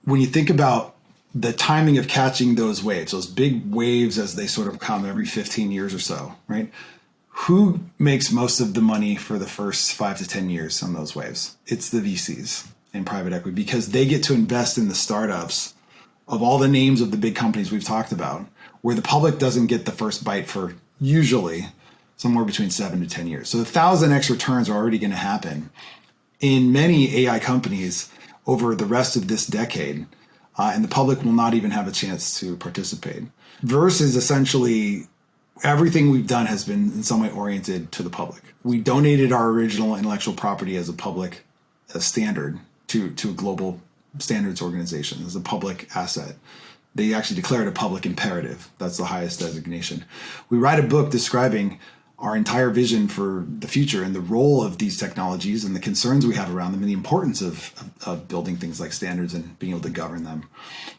when you think about the timing of catching those waves, those big waves as they sort of come every 15 years or so, right? Who makes most of the money for the first 5 to 10 years on those waves? It's the VCs and private equity, because they get to invest in the startups of all the names of the big companies we've talked about, where the public doesn't get the first bite for usually somewhere between 7 to 10 years. So 1,000x returns are already going to happen in many AI companies over the rest of this decade, and the public will not even have a chance to participate. VERS is essentially everything we've done has been in some way oriented to the public. We donated our original intellectual property as a public standard to a global standards organization as a public asset. They actually declared a public imperative. That's the highest designation. We write a book describing our entire vision for the future and the role of these technologies and the concerns we have around them and the importance of building things like standards and being able to govern them.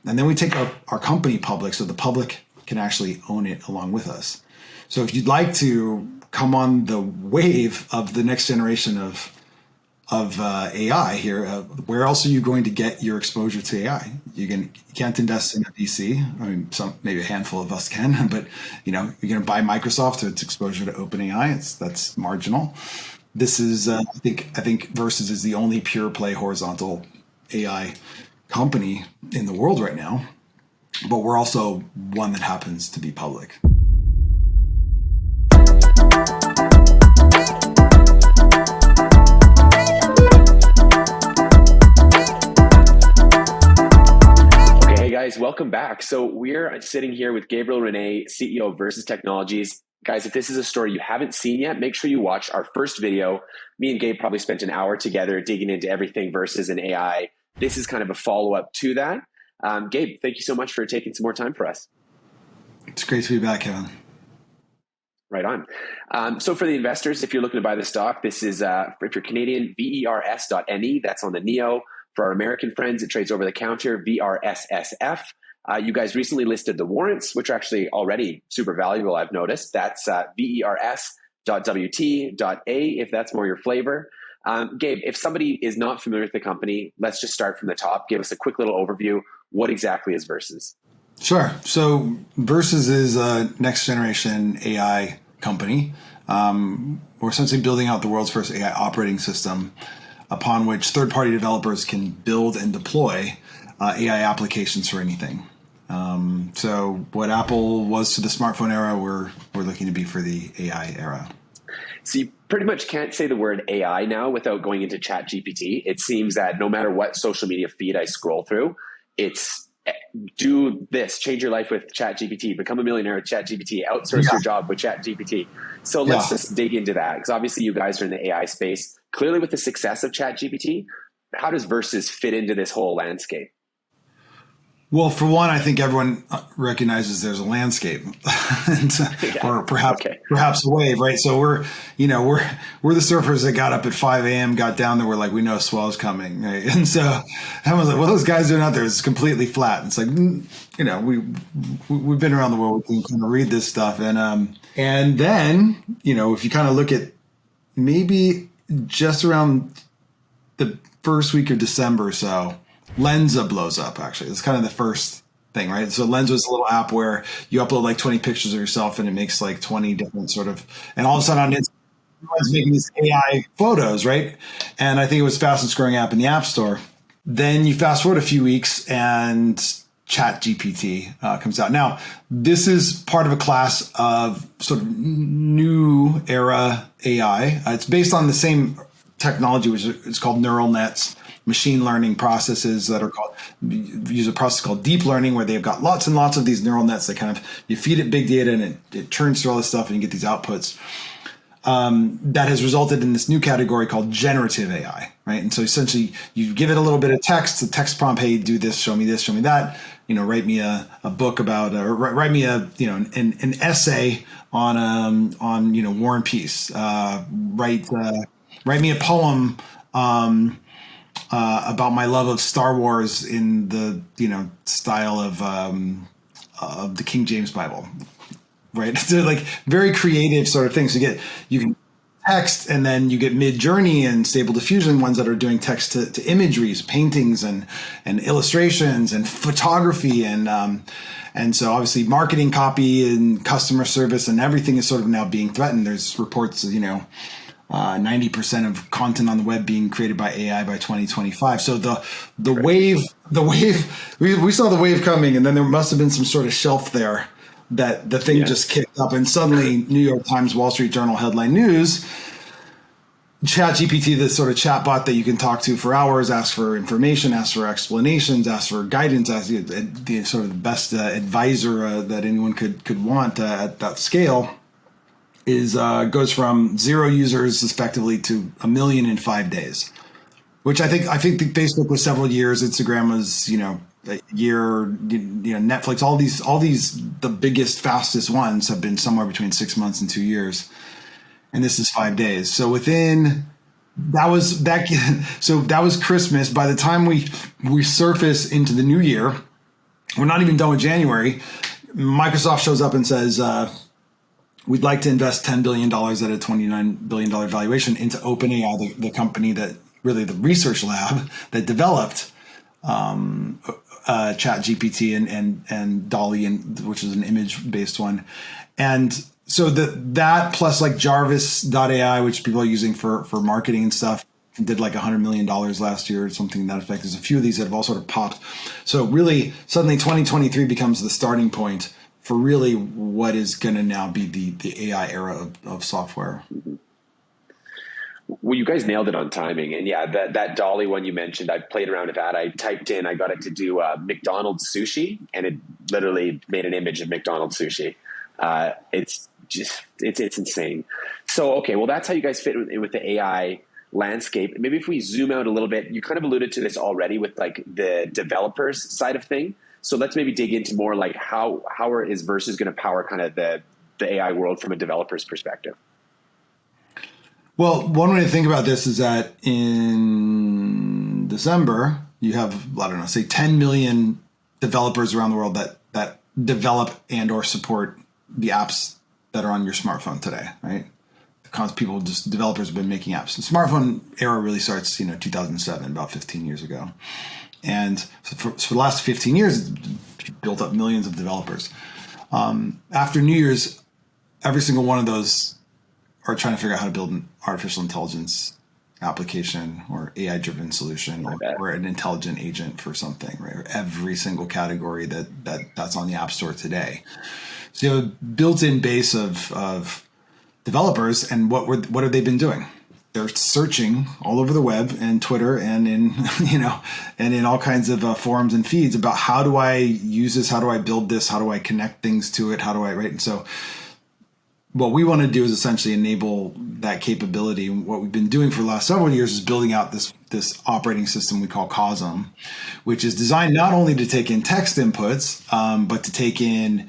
And then we take our company public so the public can actually own it along with us. So if you'd like to come on the wave of the next generation of AI here, where else are you going to get your exposure to AI? You can't invest in a VC. I mean, maybe a handful of us can, but you're going to buy Microsoft to its exposure to OpenAI. That's marginal. This is, I think VERSES is the only pure play horizontal AI company in the world right now, but we're also one that happens to be public. Guys, welcome back. So we're sitting here with Gabriel Rene, CEO of VERSES Technologies. Guys, if this is a story you haven't seen yet, make sure you watch our first video. Me and Gabe probably spent an hour together digging into everything VERSES and AI. This is kind of a follow-up to that. Gabe, thank you so much for taking some more time for us. It's great to be back, Kevin. Right on. So for the investors, if you're looking to buy the stock, this is, if you're Canadian, VERS.NE, that's on the NEO. For our American friends, it trades over the counter, VRSSF. You guys recently listed the warrants, which are actually already super valuable, I've noticed. That's VERS.WT.A, if that's more your flavor. Gabe, if somebody is not familiar with the company, let's just start from the top. Give us a quick little overview. What exactly is VERSES? Sure. So VERSES is a next generation AI company. We're essentially building out the world's first AI operating system upon which third-party developers can build and deploy AI applications for anything. So what Apple was to the smartphone era, we're looking to be for the AI era. So you pretty much can't say the word AI now without going into ChatGPT. It seems that no matter what social media feed I scroll through, it's do this, change your life with ChatGPT, become a millionaire with ChatGPT, outsource your job with ChatGPT. So let's just dig into that, because obviously you guys are in the AI space. Clearly, with the success of ChatGPT, how does VERSES fit into this whole landscape? Well, for one, I think everyone recognizes there's a landscape, or perhaps a wave, right? So we're the surfers that got up at 5 a.m., got down there, we're like, we know a swell's coming, right? And so everyone's like, well, those guys doing out there is completely flat. It's like, we've been around the world, we can kind of read this stuff, and then if you kind of look at maybe just around the first week of December or so, Lensa blows up, actually. It's kind of the first thing, right? So Lensa was a little app where you upload like 20 pictures of yourself and it makes like 20 different sort of, and all of a sudden on Instagram, I was making these AI photos, right? And I think it was fastest growing app in the App Store. Then you fast forward a few weeks and ChatGPT comes out. Now, this is part of a class of sort of new era AI. It's based on the same technology, which is called neural nets, machine learning processes that are use a process called deep learning, where they've got lots and lots of these neural nets that kind of, you feed it big data and it churns through all this stuff and you get these outputs. That has resulted in this new category called generative AI, right? And so essentially you give it a little bit of text, the text prompt, hey, do this, show me that, write me a book about, or write me an essay on War and Peace. Write me a poem about my love of Star Wars in the style of the King James Bible, right? So like very creative sort of things. You can text, and then you get Mid-Journey and Stable Diffusion, ones that are doing text to imageries, paintings, and illustrations, and photography, and so obviously marketing, copy, and customer service, and everything is sort of now being threatened. There's reports, 90% of content on the web being created by AI by 2025. So the wave, we saw the wave coming, and then there must have been some sort of shelf there that the thing just kicked up, and suddenly New York Times, Wall Street Journal headline news, ChatGPT, this sort of chatbot that you can talk to for hours, ask for information, ask for explanations, ask for guidance, ask the sort of the best advisor that anyone could want at that scale, goes from 0 users effectively to 1 million in 5 days, which I think Facebook was several years, Instagram was a year, Netflix, all these the biggest, fastest ones have been somewhere between 6 months and 2 years, and this is 5 days. So that was Christmas. By the time we surface into the new year, we're not even done with January. Microsoft shows up and says, we'd like to invest $10 billion at a $29 billion valuation into OpenAI, the company that really the research lab that developed ChatGPT and DALL-E, which is an image-based one. And so that plus like Jarvis.ai, which people are using for marketing and stuff, did like $100 million last year or something to that effect. There's a few of these that have all sort of popped. So really, suddenly 2023 becomes the starting point for really what is going to now be the AI era of software. Well, you guys nailed it on timing. And yeah, that DALL-E one you mentioned, I played around with that. I typed in, I got it to do McDonald's sushi, and it literally made an image of McDonald's sushi. It's insane. So, okay, well, that's how you guys fit in with the AI landscape. Maybe if we zoom out a little bit, you kind of alluded to this already with like the developers side of thing. So let's maybe dig into more like how is VERSES going to power kind of the AI world from a developer's perspective? Well, one way to think about this is that in December, you have, say 10 million developers around the world that develop and or support the apps that are on your smartphone today, right? Developers have been making apps. The smartphone era really starts, 2007, about 15 years ago. And so for the last 15 years, it's built up millions of developers. After New Year's, every single one of those are trying to figure out how to build an artificial intelligence application or AI-driven solution or an intelligent agent for something, right? Or every single category that's on the App Store today. So you have a built-in base of developers, and what have they been doing? They're searching all over the web and Twitter and in and in all kinds of forums and feeds about how do I use this, how do I build this, how do I connect things to it, how do I write? And so what we want to do is essentially enable that capability. And what we've been doing for the last several years is building out this operating system we call KOSM, which is designed not only to take in text inputs, but to take in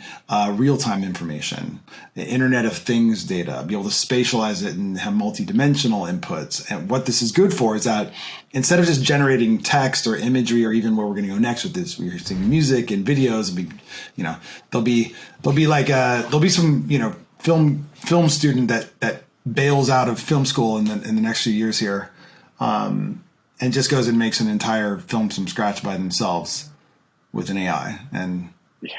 real-time information, the Internet of Things data, be able to spatialize it and have multi-dimensional inputs. And what this is good for is that instead of just generating text or imagery, or even where we're going to go next with this, we're seeing music and videos. There'll be some film student that bails out of film school in the next few years here, and just goes and makes an entire film from scratch by themselves with an AI, and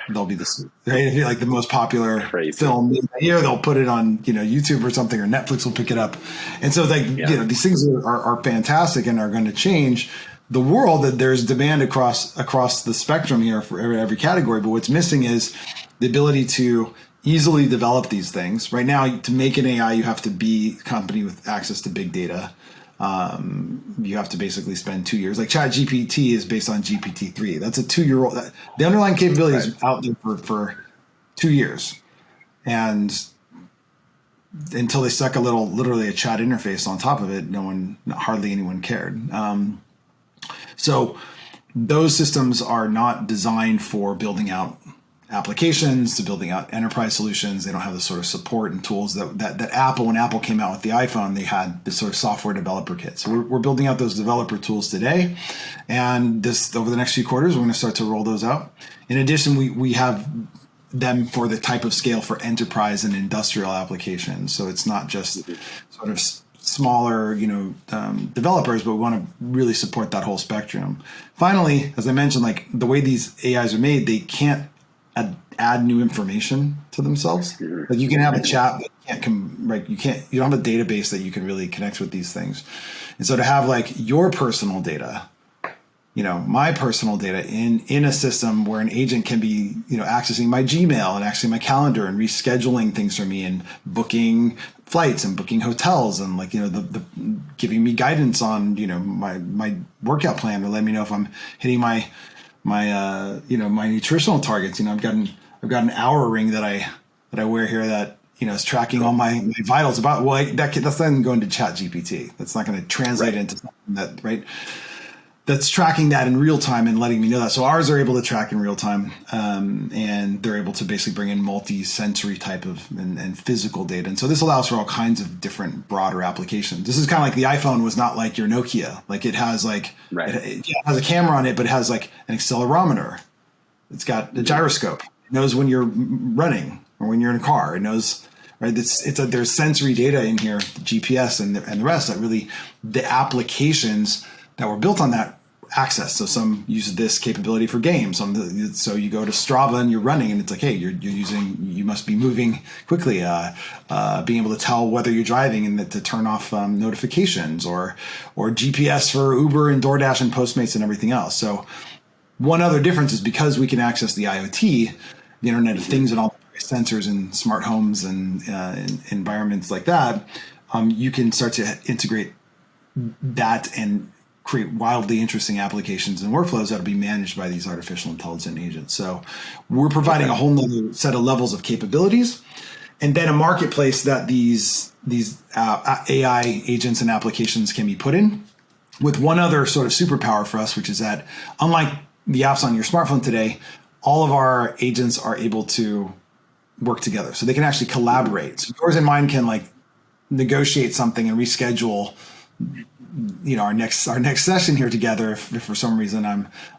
they'll be like the most popular film here. They'll put it on YouTube or something, or Netflix will pick it up, and so these things are fantastic and are going to change the world. That there's demand across the spectrum here for every category, but what's missing is the ability to easily develop these things. Right now, to make an AI, you have to be a company with access to big data. You have to basically spend 2 years. Like ChatGPT is based on GPT-3. That's a 2-year-old. The underlying capability is out there for 2 years. And until they stuck literally a chat interface on top of it, hardly anyone cared. So those systems are not designed for building out applications, to building out enterprise solutions. They don't have the sort of support and tools that Apple, when Apple came out with the iPhone, they had this sort of software developer kit. So we're building out those developer tools today, and over the next few quarters, we're going to start to roll those out. In addition, we have them for the type of scale for enterprise and industrial applications. So it's not just sort of smaller, developers, but we want to really support that whole spectrum. Finally, as I mentioned, like the way these AIs are made, they can't add new information to themselves. Like you can have a chat, but you don't have a database that you can really connect with these things. And so to have like your personal data, my personal data in a system where an agent can be, accessing my Gmail and accessing my calendar and rescheduling things for me and booking flights and booking hotels and like, the giving me guidance on, my workout plan or letting me know if I'm hitting my nutritional targets. I've got an hour ring that I wear here that, is tracking all my vitals that's then going to Chat GPT. That's not going to translate into something that, right? That's tracking that in real time and letting me know that. So ours are able to track in real time, and they're able to basically bring in multi-sensory type of and physical data. And so this allows for all kinds of different broader applications. This is kind of like the iPhone was not like your Nokia. Like it has it has a camera on it, but it has like an accelerometer. It's got a gyroscope. It knows when you're running or when you're in a car. It knows, right? There's sensory data in here, the GPS and the rest that really the applications that were built on that access. So some use this capability for games. So you go to Strava and you're running and it's like, hey, you must be moving quickly, being able to tell whether you're driving and to turn off notifications or GPS for Uber and DoorDash and Postmates and everything else. So one other difference is because we can access the IoT, the Internet of Things and all the sensors and smart homes and environments like that, you can start to integrate that and create wildly interesting applications and workflows that will be managed by these artificial intelligence agents. So we're providing a whole nother set of levels of capabilities, and then a marketplace that these AI agents and applications can be put in, with one other sort of superpower for us, which is that unlike the apps on your smartphone today, all of our agents are able to work together. So they can actually collaborate. So yours and mine can like negotiate something and reschedule our next session here together if for some reason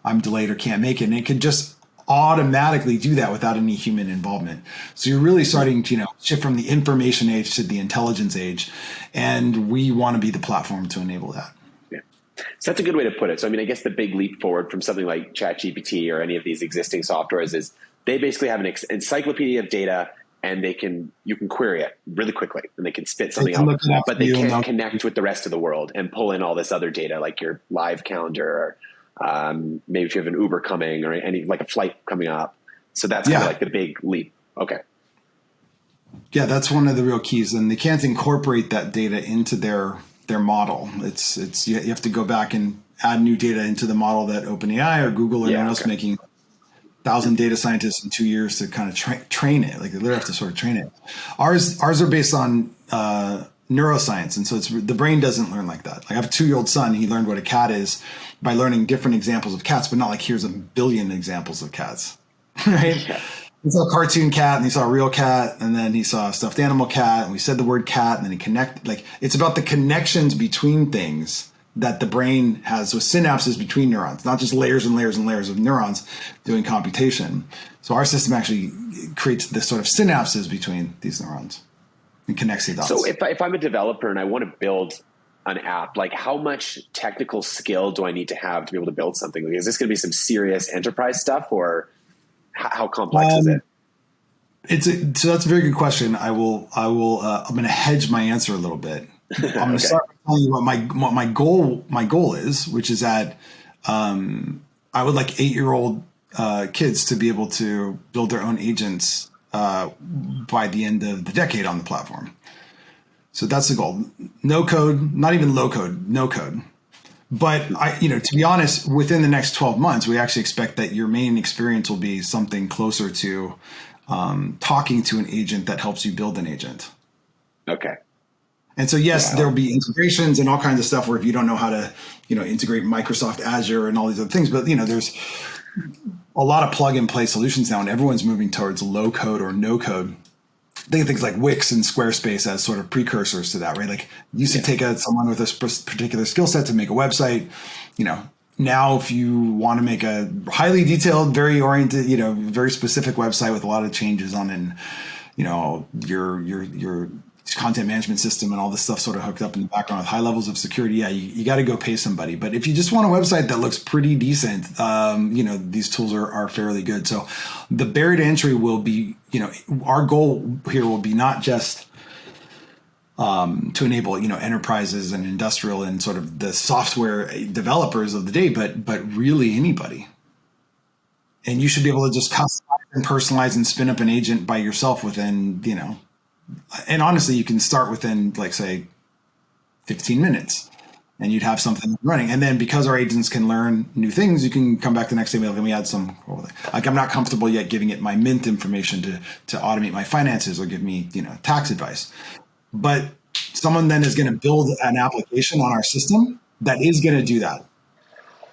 I'm delayed or can't make it, and it could just automatically do that without any human involvement. So you're really starting to shift from the information age to the intelligence age, and we want to be the platform to enable that. Yeah, so that's a good way to put it. So I guess the big leap forward from something like ChatGPT or any of these existing softwares is they basically have an encyclopedia of data, and you can query it really quickly and they can spit something out, but they can't connect with the rest of the world and pull in all this other data, like your live calendar, or maybe if you have an Uber coming or like a flight coming up. So that's kind of like the big leap. Okay. Yeah, that's one of the real keys, and they can't incorporate that data into their model. It's you have to go back and add new data into the model that OpenAI or Google or anyone else making 1,000 data scientists in 2 years to kind of train it. Like they literally have to sort of train it. Ours are based on neuroscience, and so the brain doesn't learn like that. Like I have a 2-year-old son. He learned what a cat is by learning different examples of cats, but not like here's a billion examples of cats, right? Yeah. He saw a cartoon cat and he saw a real cat, and then he saw a stuffed animal cat, and we said the word cat, and then he connected. Like it's about the connections between things that the brain has with synapses between neurons, not just layers and layers and layers of neurons doing computation. So our system actually creates this sort of synapses between these neurons and connects the dots. So if I'm a developer and I want to build an app, like how much technical skill do I need to have to be able to build something? Like, is this going to be some serious enterprise stuff, or how complex is it? So that's a very good question. I'm going to hedge my answer a little bit. I'm going to start by telling you what my goal is, which is that I would like 8-year-old kids to be able to build their own agents by the end of the decade on the platform. So that's the goal. No code, not even low code, no code. But to be honest, within the next 12 months, we actually expect that your main experience will be something closer to talking to an agent that helps you build an agent. Okay. And so, yes, there will be integrations and all kinds of stuff where if you don't know how to, integrate Microsoft Azure and all these other things, but, there's a lot of plug and play solutions now, and everyone's moving towards low code or no code. Think of things like Wix and Squarespace as sort of precursors to that, right? Like you used to take someone with a particular skill set to make a website, now if you want to make a highly detailed, very oriented, very specific website with a lot of changes on, and your content management system and all this stuff sort of hooked up in the background with high levels of security, you got to go pay somebody. But if you just want a website that looks pretty decent, these tools are fairly good. So the barrier to entry will be, our goal here will be not just to enable, enterprises and industrial and sort of the software developers of the day, but really anybody. And you should be able to just customize and personalize and spin up an agent by yourself within, and honestly, you can start within, like, say, 15 minutes, and you'd have something running. And then because our agents can learn new things, you can come back the next day and let me add some, like, I'm not comfortable yet giving it my Mint information to automate my finances or give me, tax advice. But someone then is going to build an application on our system that is going to do that.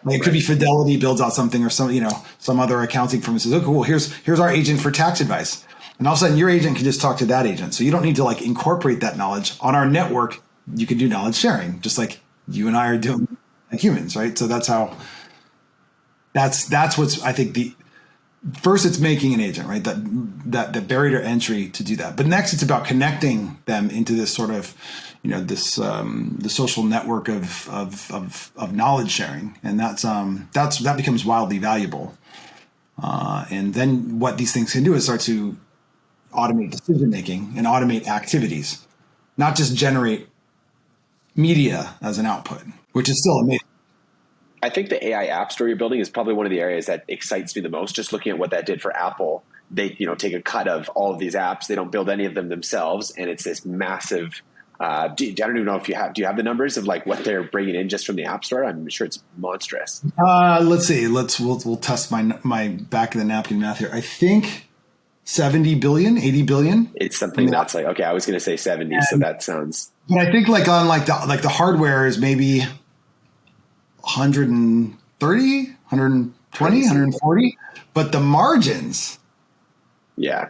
Like, it could be Fidelity builds out something, or some other accounting firm says, "Oh, cool, here's our agent for tax advice." And all of a sudden your agent can just talk to that agent. So you don't need to incorporate that knowledge on our network. You can do knowledge sharing, just like you and I are doing like humans, right? So that's what's, I think, first it's making an agent, right? That the barrier to entry to do that. But next it's about connecting them into this sort of, the social network of knowledge sharing. And that becomes wildly valuable. And then what these things can do is start to automate decision-making and automate activities, not just generate media as an output, which is still amazing. I think the AI app store you're building is probably one of the areas that excites me the most. Just looking at what that did for Apple, they take a cut of all of these apps. They don't build any of them themselves, and it's this massive. I don't even know if you have. Do you have the numbers of what they're bringing in just from the app store? I'm sure it's monstrous. Let's see. We'll test my back of the napkin math here. I think 70 billion, 80 billion. It's something that's okay. I was going to say 70, so that sounds. But I think on the hardware is maybe 130, 120, 140, but the margins. Yeah.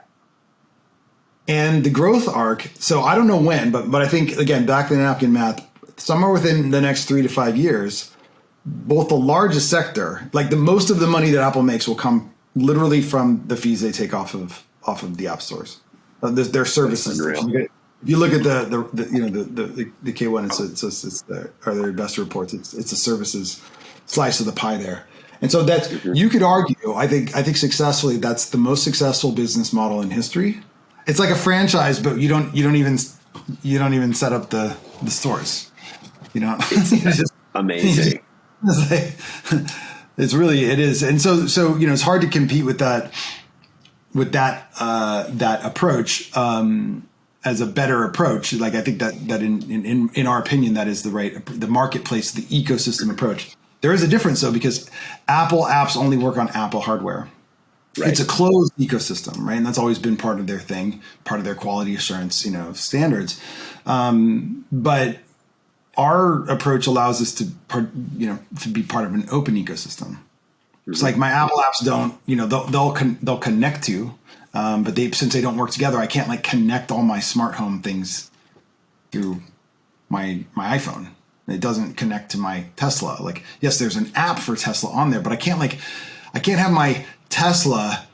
And the growth arc. So I don't know when, but I think, again, back to the napkin math, somewhere within the next 3 to 5 years, both the largest sector, the most of the money that Apple makes will come literally from the fees they take off of the app stores, their services. If you look at the K1, or their investor reports, it's a services slice of the pie there. And so that you could argue, I think successfully, that's the most successful business model in history. It's like a franchise, but you don't even set up the stores. It's just amazing. It is. And so it's hard to compete with that approach as a better approach. I think that in our opinion, that is the marketplace, the ecosystem approach. There is a difference though, because Apple apps only work on Apple hardware. Right. It's a closed ecosystem, right? And that's always been part of their thing, part of their quality assurance, standards. But our approach allows us to be part of an open ecosystem. It's like my Apple apps don't, they'll connect to, but since they don't work together, I can't connect all my smart home things through my iPhone. It doesn't connect to my Tesla. Yes, there's an app for Tesla on there, but I can't have my Tesla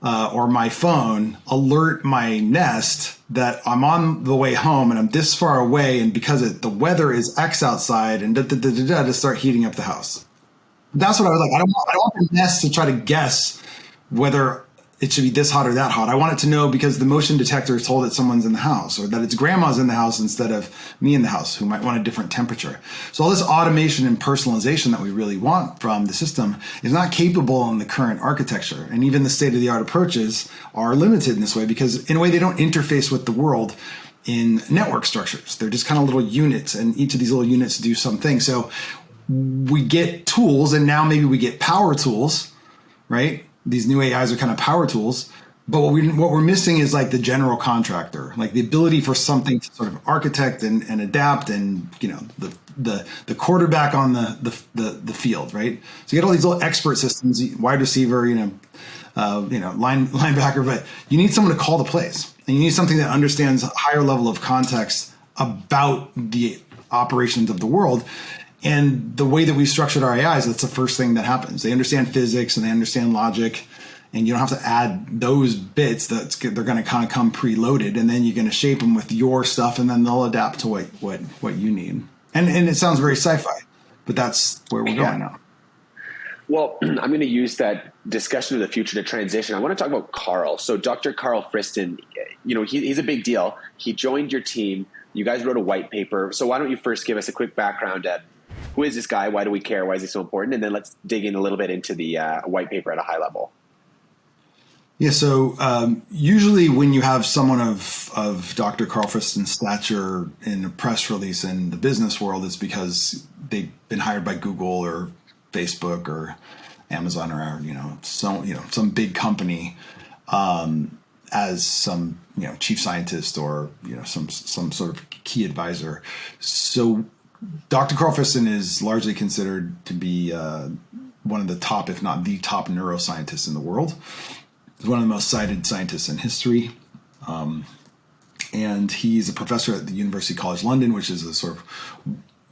or my phone alert my Nest that I'm on the way home and I'm this far away, and because the weather is X outside, and to start heating up the house. That's what I was like. I don't want the Nest to try to guess whether it should be this hot or that hot. I want it to know because the motion detector told it someone's in the house, or that it's grandma's in the house instead of me in the house who might want a different temperature. So all this automation and personalization that we really want from the system is not capable in the current architecture. And even the state-of-the-art approaches are limited in this way because, in a way, they don't interface with the world in network structures. They're just kind of little units, and each of these little units do something. So we get tools, and now maybe we get power tools, right? These new AIs are kind of power tools, but what we're missing is the general contractor, the ability for something to sort of architect and adapt, and the quarterback on the field, right? So you get all these little expert systems, wide receiver, linebacker, but you need someone to call the plays, and you need something that understands a higher level of context about the operations of the world. And the way that we've structured our AIs, that's the first thing that happens. They understand physics and they understand logic, and you don't have to add those bits. They're going to kind of come preloaded, and then you're going to shape them with your stuff, and then they'll adapt to what you need. And it sounds very sci-fi, but that's where we're going now. Well, I'm going to use that discussion of the future to transition. I want to talk about Karl. So Dr. Karl Friston, he's a big deal. He joined your team. You guys wrote a white paper. So why don't you first give us a quick background at who is this guy? Why do we care? Why is he so important? And then let's dig in a little bit into the white paper at a high level. Yeah, so usually when you have someone of Dr. Karl Friston's stature in a press release in the business world, it's because they've been hired by Google or Facebook or Amazon or some big company as some chief scientist or some sort of key advisor. So Dr. Karl Friston is largely considered to be one of the top, if not the top, neuroscientists in the world. He's one of the most cited scientists in history. And he's a professor at the University College London, which is a sort of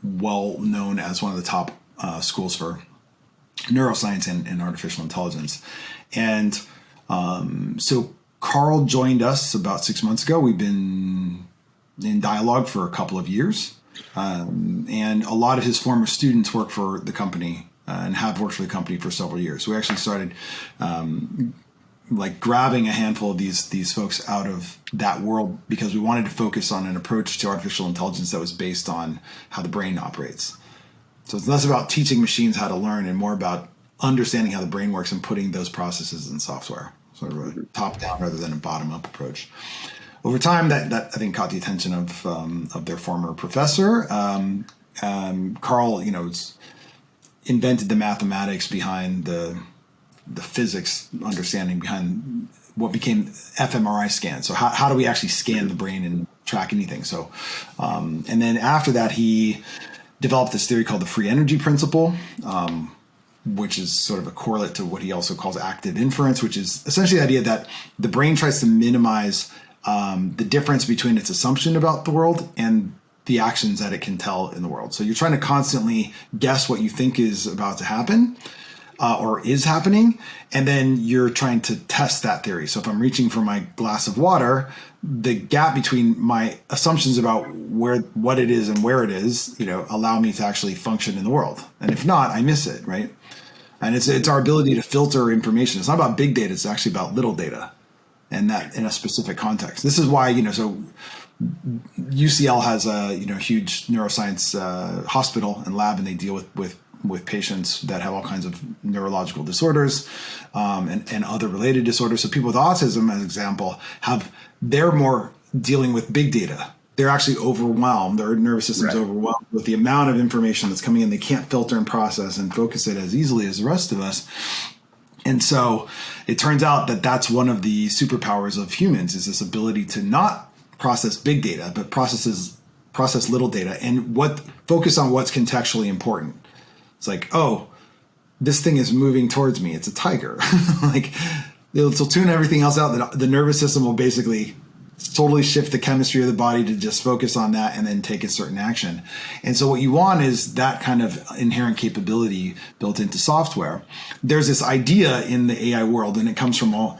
well known as one of the top schools for neuroscience and artificial intelligence. And so Karl joined us about 6 months ago. We've been in dialogue for a couple of years. And a lot of his former students work for the company and have worked for the company for several years. So we actually started grabbing a handful of these folks out of that world because we wanted to focus on an approach to artificial intelligence that was based on how the brain operates. So it's less about teaching machines how to learn and more about understanding how the brain works and putting those processes in software, sort of a top-down rather than a bottom-up approach. Over time, that I think caught the attention of their former professor. Karl, invented the mathematics behind the physics understanding behind what became fMRI scans. So how do we actually scan the brain and track anything? So, and then after that, he developed this theory called the free energy principle, which is sort of a correlate to what he also calls active inference, which is essentially the idea that the brain tries to minimize the difference between its assumption about the world and the actions that it can tell in the world. So you're trying to constantly guess what you think is about to happen or is happening, and then you're trying to test that theory. So if I'm reaching for my glass of water, the gap between my assumptions about what it is and where it is, allow me to actually function in the world. And if not, I miss it, right? And it's our ability to filter information. It's not about big data. It's actually about little data, and that in a specific context. This is why, so UCL has a huge neuroscience hospital and lab, and they deal with patients that have all kinds of neurological disorders and other related disorders. So people with autism, as an example, they're more dealing with big data. They're actually overwhelmed. Their nervous system's overwhelmed with the amount of information that's coming in. They can't filter and process and focus it as easily as the rest of us. And so it turns out that that's one of the superpowers of humans, is this ability to not process big data, but process little data and focus on what's contextually important. It's like, oh, this thing is moving towards me. It's a tiger. It'll tune everything else out. The nervous system will basically totally shift the chemistry of the body to just focus on that and then take a certain action. And so what you want is that kind of inherent capability built into software. There's this idea in the AI world, and it comes from all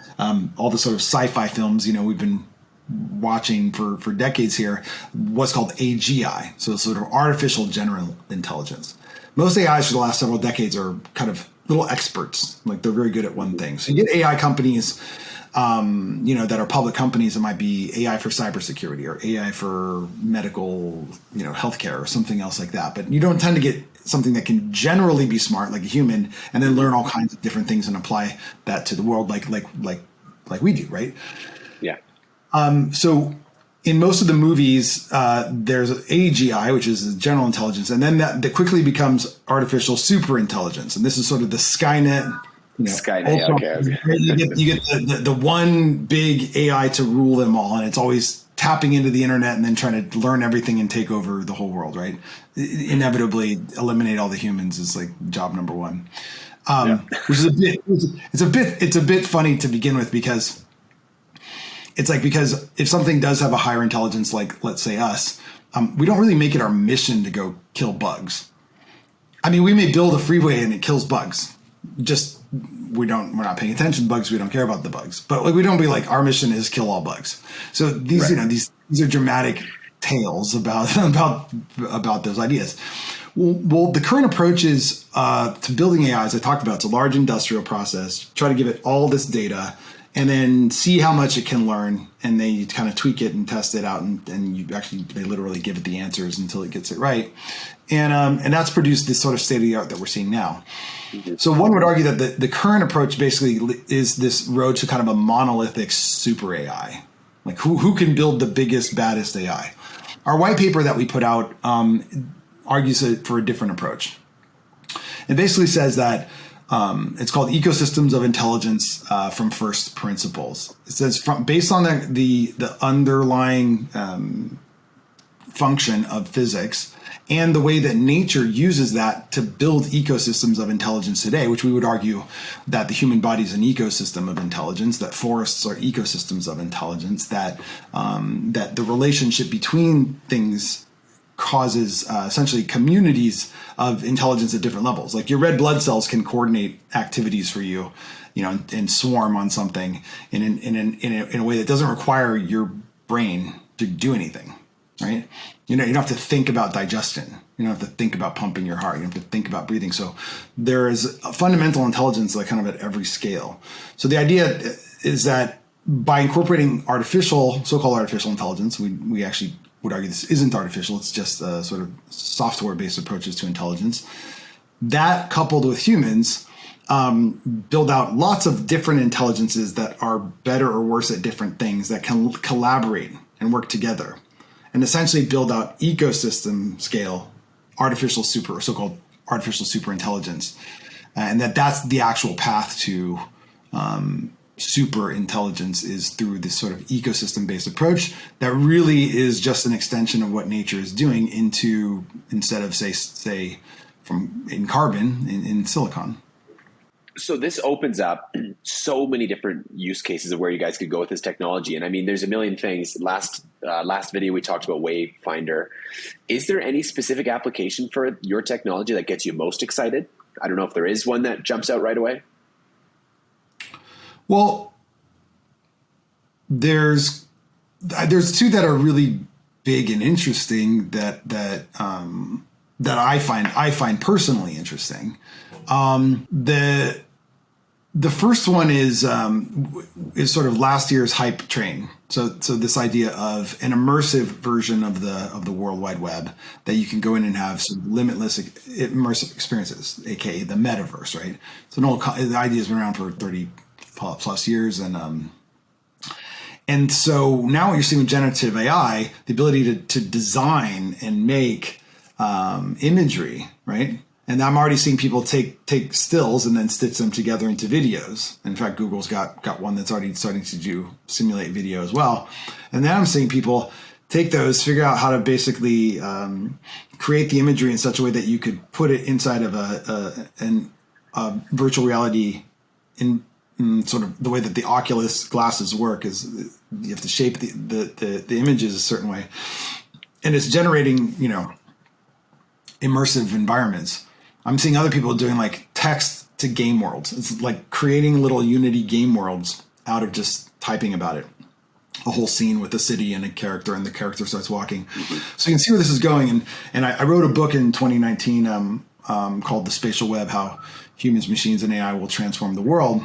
the sort of sci-fi films, we've been watching for decades here, what's called AGI. So sort of artificial general intelligence. Most AIs for the last several decades are kind of little experts. They're very good at one thing. So you get AI companies, that are public companies. That might be AI for cybersecurity or AI for medical, healthcare or something else like that. But you don't tend to get something that can generally be smart like a human and then learn all kinds of different things and apply that to the world like we do, right? Yeah. So in most of the movies, there's AGI, which is general intelligence, and then that quickly becomes artificial super intelligence. And this is sort of the Skynet. Skynet, okay. You get the one big AI to rule them all, and it's always tapping into the internet and then trying to learn everything and take over the whole world, right? Inevitably eliminate all the humans is like job number one, which is a bit funny to begin with because if something does have a higher intelligence, like let's say us, we don't really make it our mission to go kill bugs. I mean, we may build a freeway and it kills bugs. Just we're not paying attention to bugs. We don't care about the bugs. But like, we don't be like, our mission is kill all bugs. So these, Right. you know, these are dramatic tales about those ideas. Well, the current approach is to building AI, as I talked about, it's a large industrial process. Try to give it all this data and then see how much it can learn. And then you kind of tweak it and test it out. And you actually, they literally give it the answers until it gets it right. And that's produced this sort of state of the art that we're seeing now. So one would argue that the current approach basically is this road to kind of a monolithic super AI. Like who can build the biggest, baddest AI? Our white paper that we put out argues for a different approach. It basically says that it's called Ecosystems of Intelligence from First Principles. It says based on the underlying function of physics and the way that nature uses that to build ecosystems of intelligence today, which we would argue that the human body is an ecosystem of intelligence, that forests are ecosystems of intelligence, that that the relationship between things causes essentially communities of intelligence at different levels. Like your red blood cells can coordinate activities for you, and swarm on something in a way that doesn't require your brain to do anything, right? You don't have to think about digestion. You don't have to think about pumping your heart. You don't have to think about breathing. So there is a fundamental intelligence like kind of at every scale. So the idea is that by incorporating so-called artificial intelligence, we actually would argue this isn't artificial. It's just sort of software-based approaches to intelligence. That coupled with humans build out lots of different intelligences that are better or worse at different things that can collaborate and work together and essentially build out ecosystem scale so-called artificial super intelligence. And that's the actual path to super intelligence is through this sort of ecosystem-based approach that really is just an extension of what nature is doing instead of say in carbon in silicon. So this opens up so many different use cases of where you guys could go with this technology. And I mean, there's a million things. Last video, we talked about Wayfinder. Is there any specific application for your technology that gets you most excited? I don't know if there is one that jumps out right away. Well, there's two that are really big and interesting that I find personally interesting. The first one is sort of last year's hype train. So this idea of an immersive version of the World Wide Web that you can go in and have some limitless immersive experiences, aka the metaverse, right? So the idea has been around for 30 plus years, and so now what you're seeing with generative AI, the ability to design and make imagery, right? And I'm already seeing people take stills and then stitch them together into videos. In fact, Google's got one that's already starting to simulate video as well. And then I'm seeing people take those, figure out how to basically create the imagery in such a way that you could put it inside of a virtual reality in sort of the way that the Oculus glasses work is you have to shape the images a certain way. And it's generating, immersive environments. I'm seeing other people doing like text to game worlds. It's like creating little Unity game worlds out of just typing about it. A whole scene with a city and a character, and the character starts walking. So you can see where this is going. And I wrote a book in 2019 called The Spatial Web, How Humans, Machines, and AI Will Transform the World.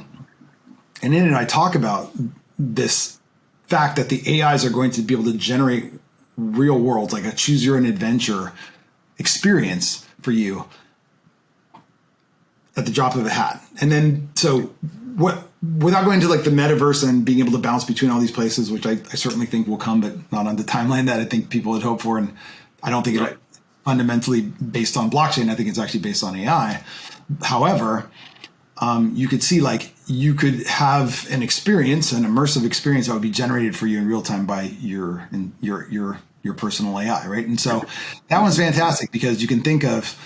And in it, I talk about this fact that the AIs are going to be able to generate real worlds, like a choose your own adventure experience for you at the drop of a hat. And then, without going into like the metaverse and being able to bounce between all these places, which I certainly think will come, but not on the timeline that I think people would hope for. And I don't think it's fundamentally based on blockchain. I think it's actually based on AI. However, you could see like you could have an immersive experience that would be generated for you in real time by your personal AI, right? And so that one's fantastic because you can think of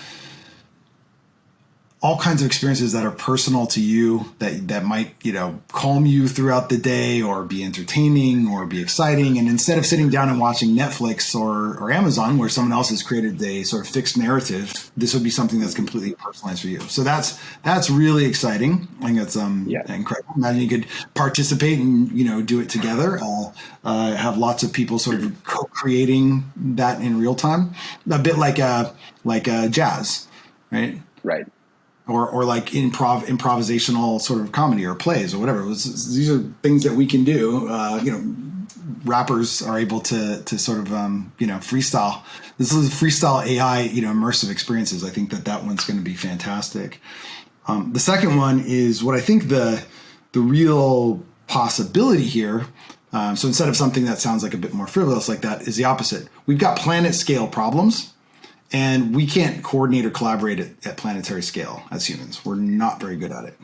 all kinds of experiences that are personal to you, that might, calm you throughout the day or be entertaining or be exciting. And instead of sitting down and watching Netflix or Amazon, where someone else has created a sort of fixed narrative, this would be something that's completely personalized for you. So that's really exciting. I think that's incredible. Imagine you could participate and, do it together, have lots of people sort of co-creating that in real time, a bit like jazz, right? Right. Or like improvisational sort of comedy or plays or whatever. These are things that we can do. Rappers are able to sort of freestyle. This is freestyle AI, immersive experiences. I think that one's going to be fantastic. The second one is what I think the real possibility here. So instead of something that sounds like a bit more frivolous like that, is the opposite. We've got planet scale problems. And we can't coordinate or collaborate at planetary scale as humans. We're not very good at it.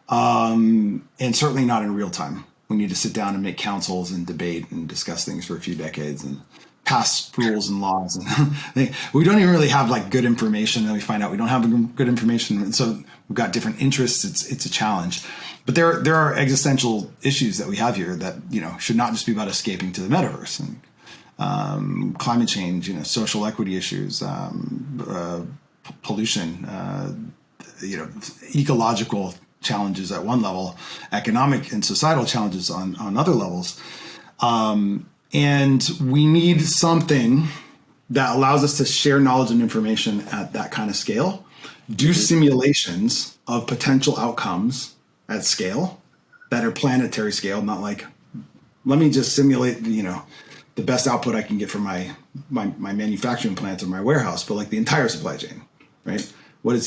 And certainly not in real time. We need to sit down and make councils and debate and discuss things for a few decades and pass rules and laws. And we don't even really have like good information. And we find out we don't have good information. And so we've got different interests. It's a challenge. But there are existential issues that we have here that, should not just be about escaping to the metaverse. And climate change, social equity issues, pollution, ecological challenges at one level, economic and societal challenges on other levels. And we need something that allows us to share knowledge and information at that kind of scale, do simulations of potential outcomes at scale that are planetary scale, not like, let me just simulate, the best output I can get from my manufacturing plant or my warehouse, but like the entire supply chain, right? What is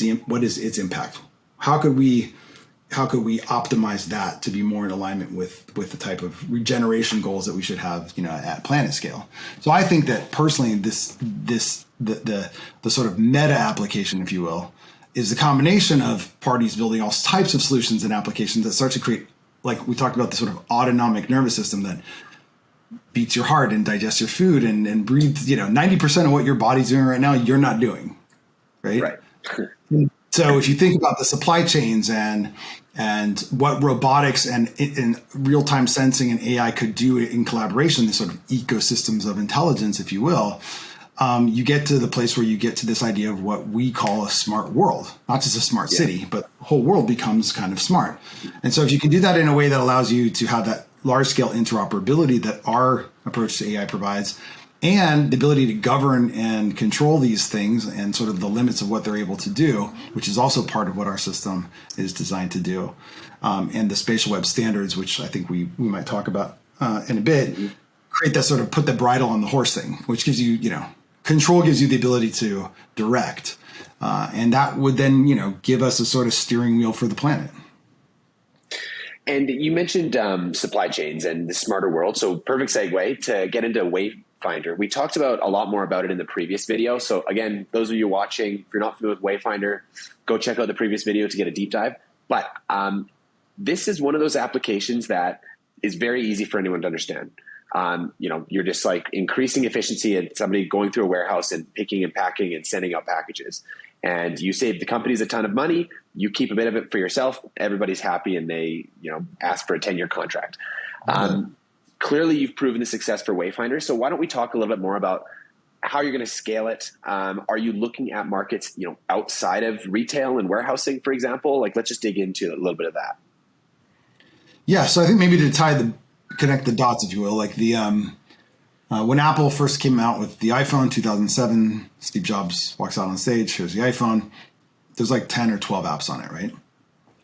its impact? How could we optimize that to be more in alignment with the type of regeneration goals that we should have, at planet scale? So I think that personally, the sort of meta application, if you will, is the combination of parties building all types of solutions and applications that start to create, like we talked about, the sort of autonomic nervous system that beats your heart and digests your food and breathes, 90% of what your body's doing right now, you're not doing. Right. Right. So if you think about the supply chains and what robotics and real-time sensing and AI could do in collaboration, the sort of ecosystems of intelligence, if you will, you get to the place where you get to this idea of what we call a smart world, not just a smart city, but the whole world becomes kind of smart. And so if you can do that in a way that allows you to have that large-scale interoperability that our approach to AI provides, and the ability to govern and control these things and sort of the limits of what they're able to do, which is also part of what our system is designed to do. And the spatial web standards, which I think we might talk about in a bit, create that sort of put the bridle on the horse thing, which gives you, control gives you the ability to direct. And that would then, give us a sort of steering wheel for the planet. And you mentioned supply chains and the smarter world. So perfect segue to get into Wayfinder. We talked about a lot more about it in the previous video. So again, those of you watching, if you're not familiar with Wayfinder, go check out the previous video to get a deep dive. But this is one of those applications that is very easy for anyone to understand. You're just like increasing efficiency and somebody going through a warehouse and picking and packing and sending out packages. And you save the companies a ton of money. You keep a bit of it for yourself. Everybody's happy, and they, ask for a 10-year contract. Clearly, you've proven the success for Wayfinder. So why don't we talk a little bit more about how you're going to scale it? Are you looking at markets, outside of retail and warehousing, for example? Like, let's just dig into a little bit of that. Yeah. So I think maybe to connect the dots, if you will, like when Apple first came out with the iPhone 2007, Steve Jobs walks out on stage, here's the iPhone. There's like 10 or 12 apps on it, right?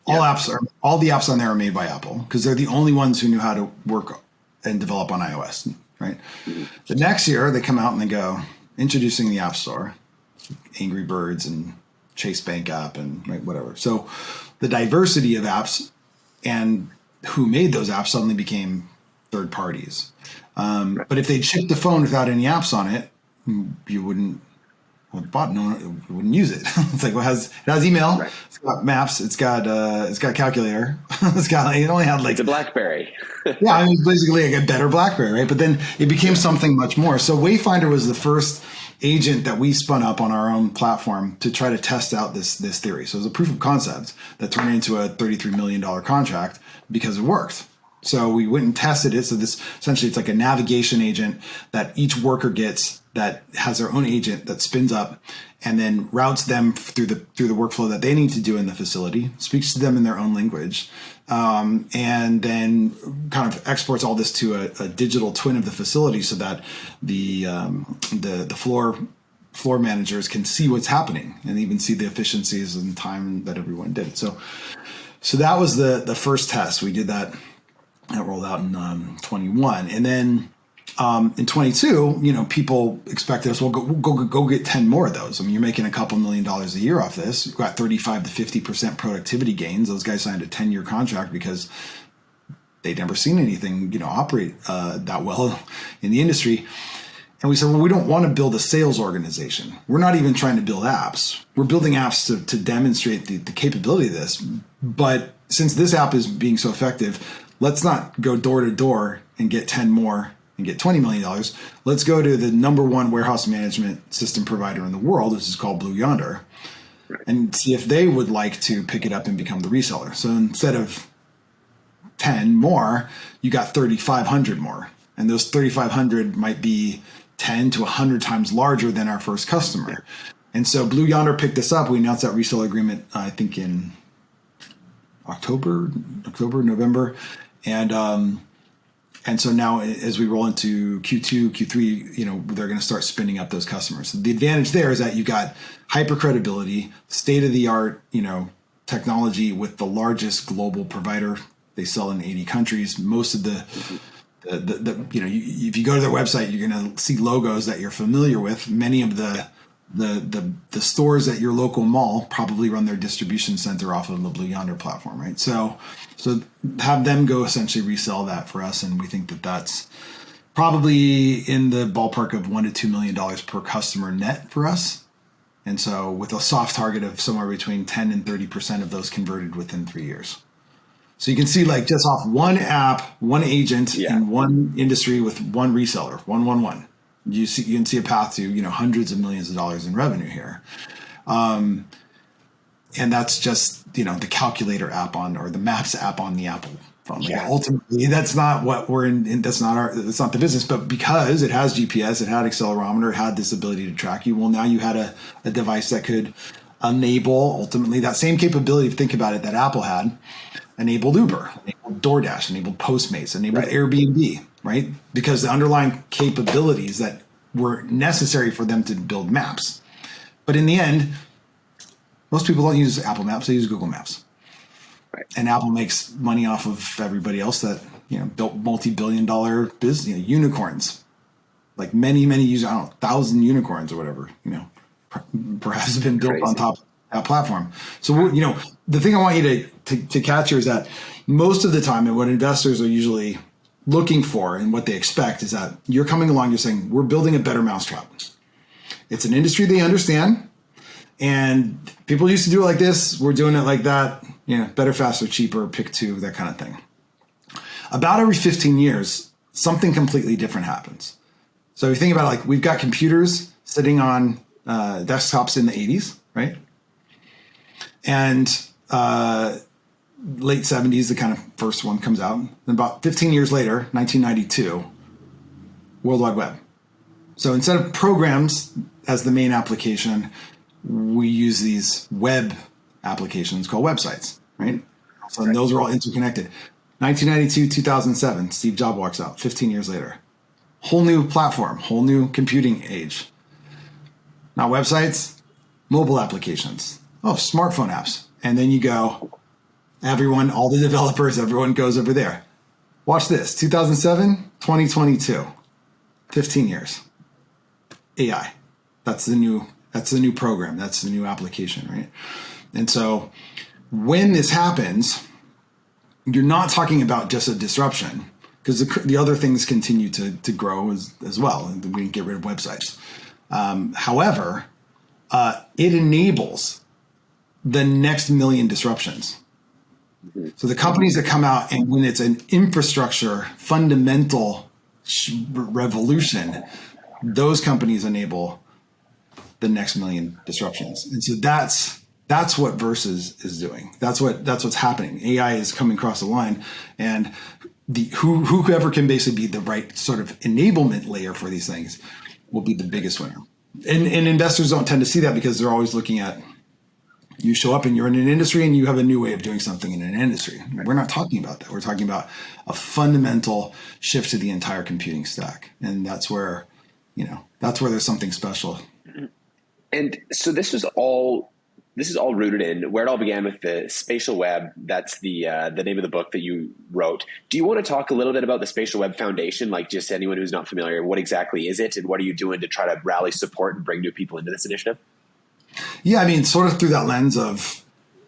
All the apps on there are made by Apple because they're the only ones who knew how to work and develop on iOS, right? Mm-hmm. The next year they come out and they go, introducing the App Store, Angry Birds and Chase Bank app and right, whatever. So the diversity of apps and who made those apps suddenly became third parties. But if they'd shipped the phone without any apps on it, you wouldn't Well, Bob, no one wouldn't use it. It's like, well, it has email, Right. it's got maps, it's got calculator, it only had like It's a BlackBerry. yeah, I mean, basically like a better BlackBerry, right? But then it became something much more. So Wayfinder was the first agent that we spun up on our own platform to try to test out this theory. So it was a proof of concept that turned into a $33 million contract because it worked. So we went and tested it. So this essentially it's like a navigation agent that each worker gets that has their own agent that spins up and then routes them through the workflow that they need to do in the facility, speaks to them in their own language, and then kind of exports all this to a digital twin of the facility so that the floor managers can see what's happening and even see the efficiencies and time that everyone did. So that was the first test. We did that. That rolled out in 21, and then in 22, people expected us. Well, go get 10 more of those. I mean, you're making a couple $1 million a year off this. You've got 35 to 50% productivity gains. Those guys signed a 10-year contract because they'd never seen anything, operate that well in the industry. And we said, well, we don't want to build a sales organization. We're not even trying to build apps. We're building apps to demonstrate the capability of this. But since this app is being so effective, let's not go door to door and get 10 more and get $20 million. Let's go to the number one warehouse management system provider in the world, which is called Blue Yonder, and see if they would like to pick it up and become the reseller. So instead of 10 more, you got 3,500 more. And those 3,500 might be 10 to 100 times larger than our first customer. And so Blue Yonder picked this up. We announced that reseller agreement, I think in October, November. And so now as we roll into Q2, Q3, they're going to start spinning up those customers. The advantage there is that you got hyper credibility, state of the art, technology with the largest global provider. They sell in 80 countries. Most of if you go to their website, you're going to see logos that you're familiar with. Many of the stores at your local mall probably run their distribution center off of the Blue Yonder platform, right? So have them go essentially resell that for us, and we think that that's probably in the ballpark of $1 to $2 million per customer net for us. And so with a soft target of somewhere between 10 and 30% of those converted within 3 years. So you can see like just off one app, one agent in one industry with one reseller, one. You can see a path to hundreds of millions of dollars in revenue here, and that's just the calculator app or the Maps app on the Apple phone. Like ultimately, that's not what we're in. That's not the business. But because it has GPS, it had accelerometer, it had this ability to track you. Well, now you had a device that could enable ultimately that same capability. Think about it that Apple had. Enabled Uber, enabled DoorDash, enabled Postmates, enabled Airbnb, right? Because the underlying capabilities that were necessary for them to build maps. But in the end, most people don't use Apple Maps, they use Google Maps. Right. And Apple makes money off of everybody else that, built multi-billion-dollar business, unicorns. Like many users, 1,000 unicorns or whatever, perhaps have been built on top of that platform. So, the thing I want you to catch here is that most of the time, and what investors are usually looking for and what they expect is that you're coming along, you're saying, we're building a better mousetrap. It's an industry they understand, and people used to do it like this. We're doing it like that, better, faster, cheaper, pick two, that kind of thing. About every 15 years, something completely different happens. So if you think about it, like we've got computers sitting on desktops in the 80s, right? And late 70s, the kind of first one comes out. And about 15 years later, 1992, World Wide Web. So instead of programs as the main application, we use these web applications called websites, right? So those are all interconnected. 1992, 2007, Steve Jobs walks out, 15 years later. Whole new platform, whole new computing age. Not websites, mobile applications. Oh, smartphone apps. And then you go, everyone, all the developers, everyone goes over there. Watch this, 2007, 2022, 15 years. AI, that's the new program, that's the new application, right? And so when this happens, you're not talking about just a disruption, because the other things continue to grow as well, and we can get rid of websites. However, it enables the next million disruptions. So the companies that come out and when it's an infrastructure fundamental revolution, those companies enable the next million disruptions. And so that's what VERSES is doing. That's what's happening. AI is coming across the line, and whoever can basically be the right sort of enablement layer for these things will be the biggest winner. And investors don't tend to see that because they're always looking at, you show up and you're in an industry and you have a new way of doing something in an industry. We're not talking about that. We're talking about a fundamental shift to the entire computing stack. And that's where there's something special. And so this is all rooted in where it all began with the spatial web. That's the name of the book that you wrote. Do you want to talk a little bit about the Spatial Web Foundation? Like, just anyone who's not familiar, what exactly is it and what are you doing to try to rally support and bring new people into this initiative? Yeah, I mean, sort of through that lens of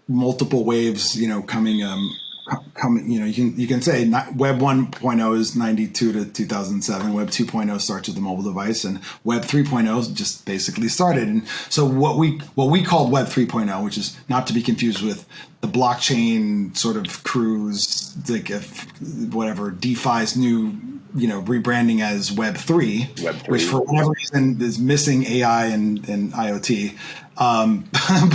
multiple waves, coming, you can say Web 1.0 is 92 to 2007. Web 2.0 starts with the mobile device, and Web 3.0 just basically started. And so what we called Web 3.0, which is not to be confused with the blockchain sort of cruise, like DeFi's new, rebranding as Web 3, which for whatever reason is missing AI and IoT.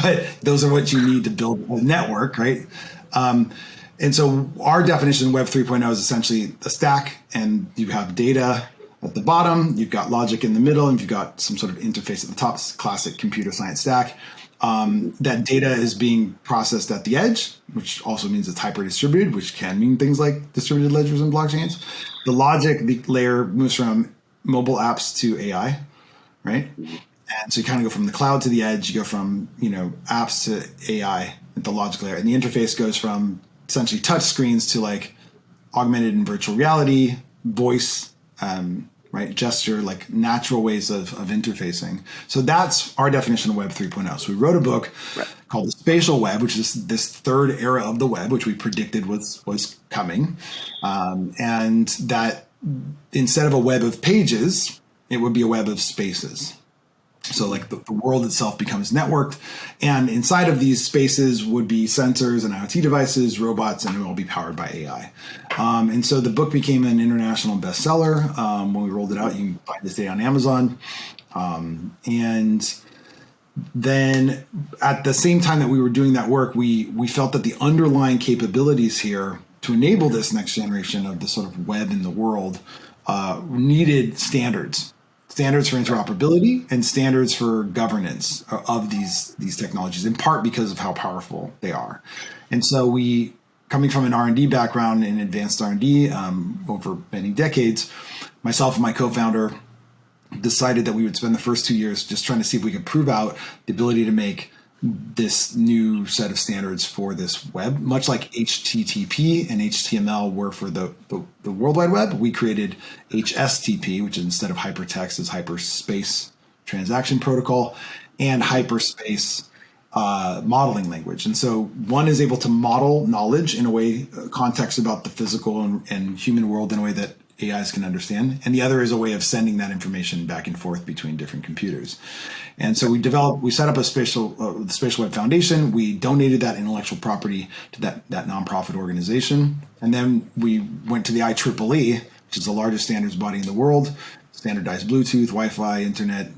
But those are what you need to build a network, right? And so our definition of Web 3.0 is essentially a stack, and you have data at the bottom, you've got logic in the middle, and you've got some sort of interface at the top. It's classic computer science stack. That data is being processed at the edge, which also means it's hyper distributed, which can mean things like distributed ledgers and blockchains. The logic layer moves from mobile apps to AI, right? And so you kind of go from the cloud to the edge, you go from, apps to AI at the logic layer. And the interface goes from essentially touch screens to like augmented and virtual reality, voice, gesture, like natural ways of interfacing. So that's our definition of Web 3.0. So we wrote a book called The Spatial Web, which is this third era of the web, which we predicted was coming. And that instead of a web of pages, it would be a web of spaces. So like the world itself becomes networked, and inside of these spaces would be sensors and IoT devices, robots, and it will all be powered by AI. And so the book became an international bestseller. When we rolled it out, you can find this day on Amazon. And then at the same time that we were doing that work, we felt that the underlying capabilities here to enable this next generation of the sort of web in the world needed standards for interoperability and standards for governance of these technologies, in part because of how powerful they are. And so we, coming from an R&D background in advanced R&D over many decades, myself and my co-founder decided that we would spend the first 2 years just trying to see if we could prove out the ability to make this new set of standards for this web, much like HTTP and HTML were for the World Wide Web. We created HSTP, which instead of hypertext is hyperspace transaction protocol, and hyperspace modeling language. And so one is able to model knowledge in a way, context about the physical and human world in a way that AIs can understand, and the other is a way of sending that information back and forth between different computers. And so we set up the Spatial Web Foundation. We donated that intellectual property to that nonprofit organization, and then we went to the IEEE, which is the largest standards body in the world, standardized Bluetooth, Wi-Fi, internet,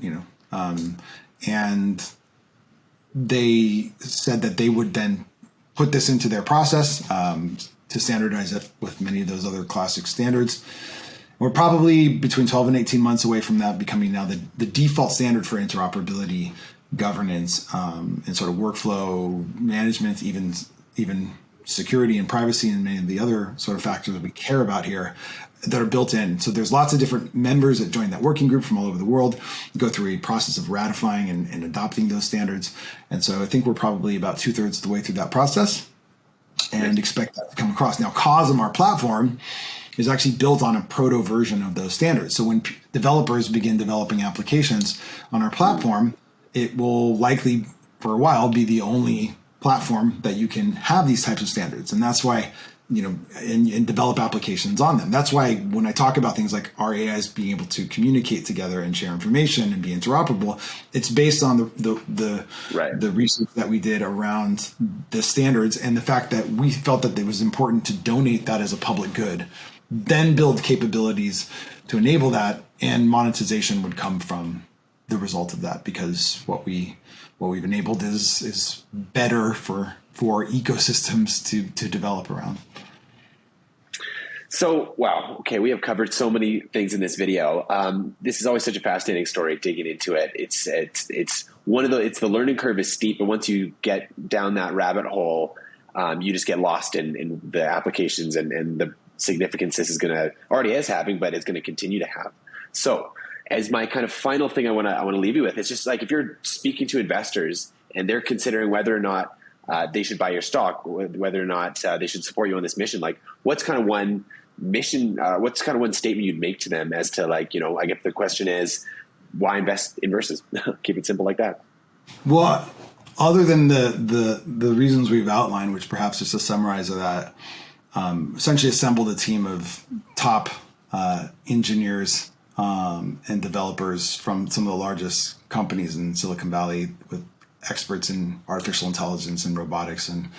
and they said that they would then put this into their process to standardize it with many of those other classic standards. We're probably between 12 and 18 months away from that becoming now the default standard for interoperability, governance, and sort of workflow management, even security and privacy and many of the other sort of factors that we care about here that are built in. So there's lots of different members that join that working group from all over the world, go through a process of ratifying and adopting those standards. And so I think we're probably about 2/3 of the way through that process, and expect that to come across. Now, KOSM, our platform, is actually built on a proto version of those standards. So when developers begin developing applications on our platform, it will likely, for a while, be the only platform that you can have these types of standards. And that's why and develop applications on them. That's why when I talk about things like our AIs being able to communicate together and share information and be interoperable, it's based on the research that we did around the standards and the fact that we felt that it was important to donate that as a public good, then build capabilities to enable that, and monetization would come from the result of that, because what we've enabled is better for ecosystems to develop around. So, wow. Okay. We have covered so many things in this video. This is always such a fascinating story, digging into it. It's the learning curve is steep, but once you get down that rabbit hole, you just get lost in the applications and the significance this is already is having, but it's going to continue to have. So as my kind of final thing I want to leave you with, it's just like, if you're speaking to investors and they're considering whether or not they should buy your stock, whether or not they should support you on this mission, like what's kind of one statement you'd make to them as to, like, I guess the question is, why invest in VERSES? Keep it simple like that. Well, other than the reasons we've outlined, which perhaps just a summarize of that, essentially assembled a team of top engineers and developers from some of the largest companies in Silicon Valley, with experts in artificial intelligence and robotics and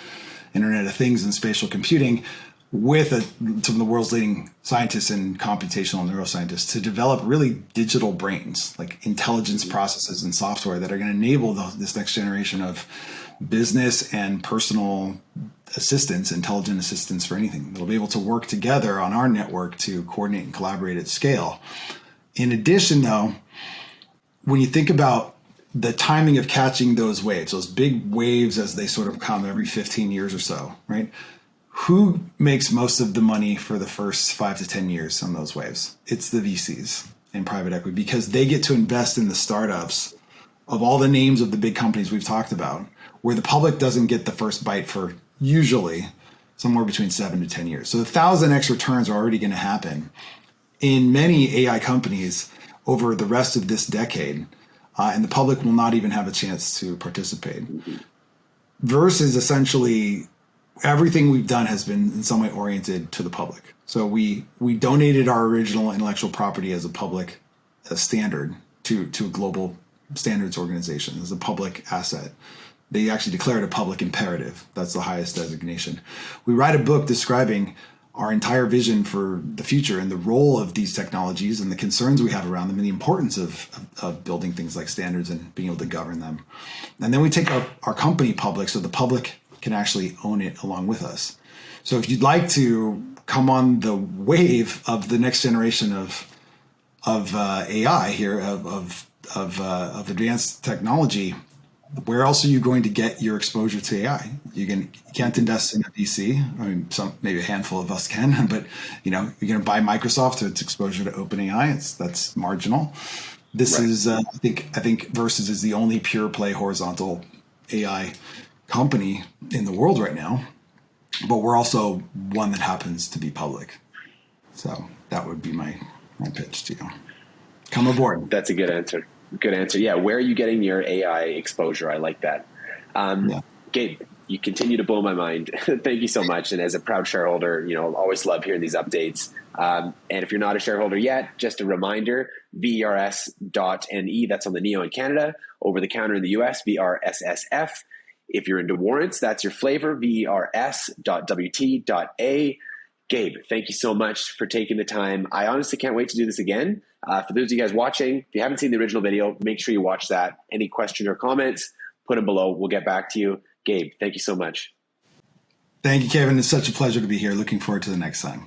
Internet of Things and spatial computing, with some of the world's leading scientists and computational neuroscientists, to develop really digital brains, like intelligence processes and software that are going to enable this next generation of business and personal assistance, intelligent assistance for anything. They'll be able to work together on our network to coordinate and collaborate at scale. In addition, though, when you think about the timing of catching those waves, those big waves as they sort of come every 15 years or so, right? Who makes most of the money for the first 5 to 10 years on those waves? It's the VCs and private equity, because they get to invest in the startups of all the names of the big companies we've talked about, where the public doesn't get the first bite for usually somewhere between 7 to 10 years. So 1,000x returns are already going to happen in many AI companies over the rest of this decade, and the public will not even have a chance to participate. VERSES, essentially, everything we've done has been in some way oriented to the public. So we donated our original intellectual property as a public standard to a global standards organization, as a public asset. They actually declared a public imperative. That's the highest designation. We write a book describing our entire vision for the future and the role of these technologies and the concerns we have around them and the importance of building things like standards and being able to govern them. And then we take our company public, so the public can actually own it along with us. So if you'd like to come on the wave of the next generation of AI here, of advanced technology, where else are you going to get your exposure to AI? You can't invest in a VC. I mean, maybe a handful of us can, but you're going to buy Microsoft to its exposure to OpenAI. That's marginal. This is, I think VERSES is the only pure play horizontal AI company in the world right now, but we're also one that happens to be public. So that would be my pitch to you. Come aboard. That's a good answer. Good answer. Yeah. Where are you getting your AI exposure? I like that. Gabe, you continue to blow my mind. Thank you so much. And as a proud shareholder, always love hearing these updates. And if you're not a shareholder yet, just a reminder, VRS.NE, that's on the NEO in Canada, over the counter in the US, VRSSF. If you're into warrants, that's your flavor, VRS.WT.A. Gabe, thank you so much for taking the time. I honestly can't wait to do this again. For those of you guys watching, if you haven't seen the original video, make sure you watch that. Any questions or comments, put them below. We'll get back to you. Gabe, thank you so much. Thank you, Kevin. It's such a pleasure to be here. Looking forward to the next time.